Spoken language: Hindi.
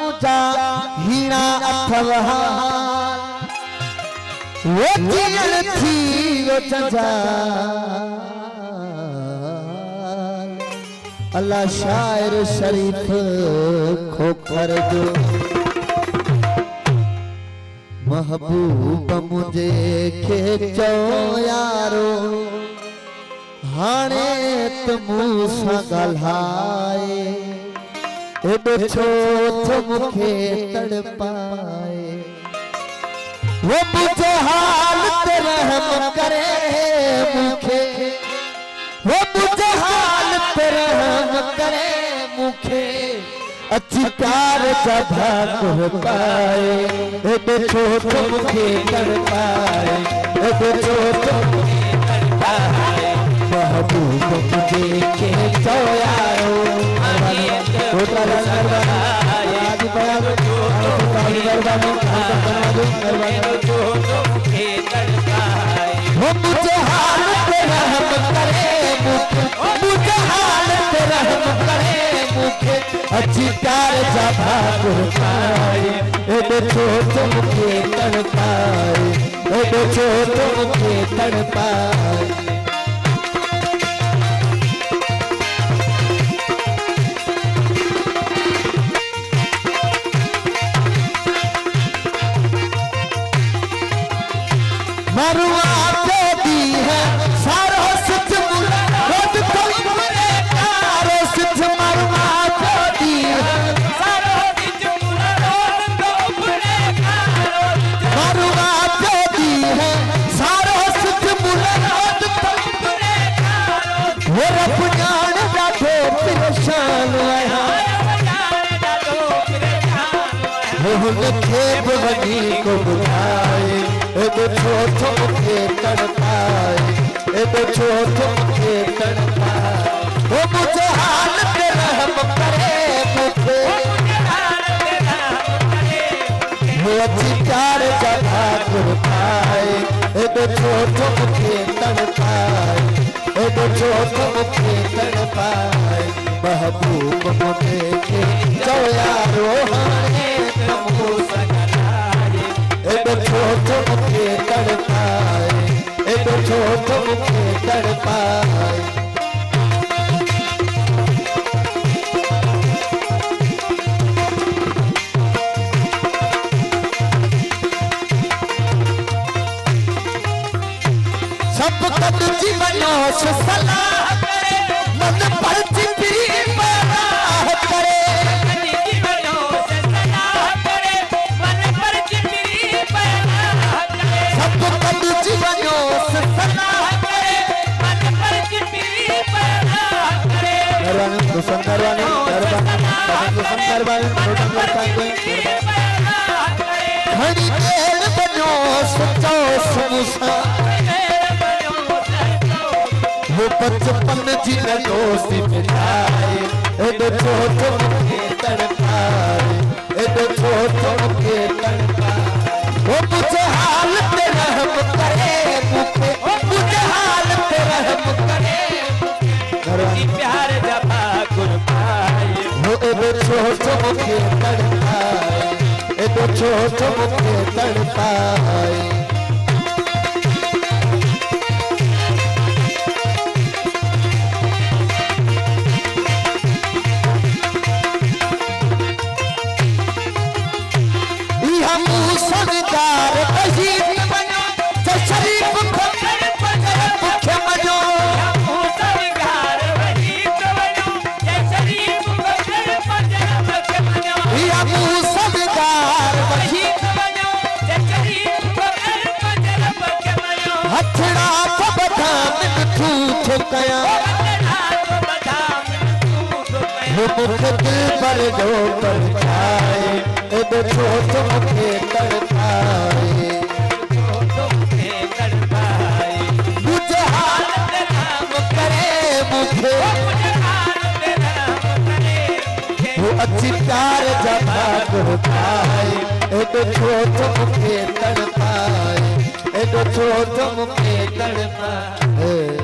मुझा हीरा अथवा वो जीअण थी वो चंजा अल्लाह शायर शरीफ खोखर जो महबूब मुझे खेचो यारो हाणे तुमू सां ॻाल्हाए एॾो छो तो मुखे तड़पाए वो मुझे हाल ते रहम करे मुखे वो मुझे हाल ते रहम करे मुखे अच्छी प्यार जभा को पाए एॾो छो तो मुखे तड़पाए एॾो छो तो मुखे तड़पाए महबूब मुझे खेचो यारो कोटला सरवा आज बयान वो मुझे हाल पे रहम करे मुझे हाल पे रहम करे मुखे अच्छी प्यार जभा को पाए एॾो छो तो मुखे तड़पाए एॾो छो तो मुखे तड़पाए मरुआ दी है सारो सिद्ध रोज कोई मरे कारो सिद्ध मरुआ दी है सारो सिद्ध रोज को मरे कारो मरुआ दी है सारो सिद्ध रोज को मरे कारो वो रब जान ॾाढो परेशान आया वो हुनखे बि वञी को ॿुधाए एॾो छो तो मुखे तड़पाए एॾो छो तो मुखे तड़पाए वो मुझे हाल पे रहम करे मुखे वो अच्छी प्यार जभा को पाए एॾो छो तो मुखे तड़पाए एॾो छो तो मुखे तड़पाए महबूब मुझे खेचो यारो हाणे तुमू सां ॻाल्हाए एॾो छो तो मुखे तड़पाए एॾो छो तो मुखे तड़पाए सब कद जीवनो सलाह करे मन पर चिपरी पराह करे जीवनो सलाह करे मन पर चिपरी पराह करे सब कद जीवनो सलाह करे मन पर चिपरी पराह करे नरवान सुंदरवान घड़ी देर बनो सचो समूसा वो बचपन जी दोस्ती मिलाए एॾो छो तो मुखे तड़पाए एॾो छो तो मुखे तड़पाए वो मुझे हाल पे रहम करे मुखे मुझे हाल पे रहम करे मुखे प्यार जभा को पाए वो एॾो छो तो मुखे तड़पाए एॾो छो तो मुखे तड़पाए सरदार अजीत बनो जो शरीफ खोखर पंजर मुखे मनो सरदार अजीत बनो जो शरीफ खोखर पंजर मुखे मनो या सरदार अजीत बनो जो शरीफ खोखर पंजर मुखे मनो हथड़ा को बदाम तू ठुकया हथड़ा को बदाम तू ठुकया मुखे दिल पर जो पर जाए एॾो छो तो मुखे तड़पाए मुझे हाल ते रहम करे मुखे वो अच्छी प्यार जभा को पाए एॾो छो तो मुखे तड़पाए एॾो छो तो मुखे तड़पाए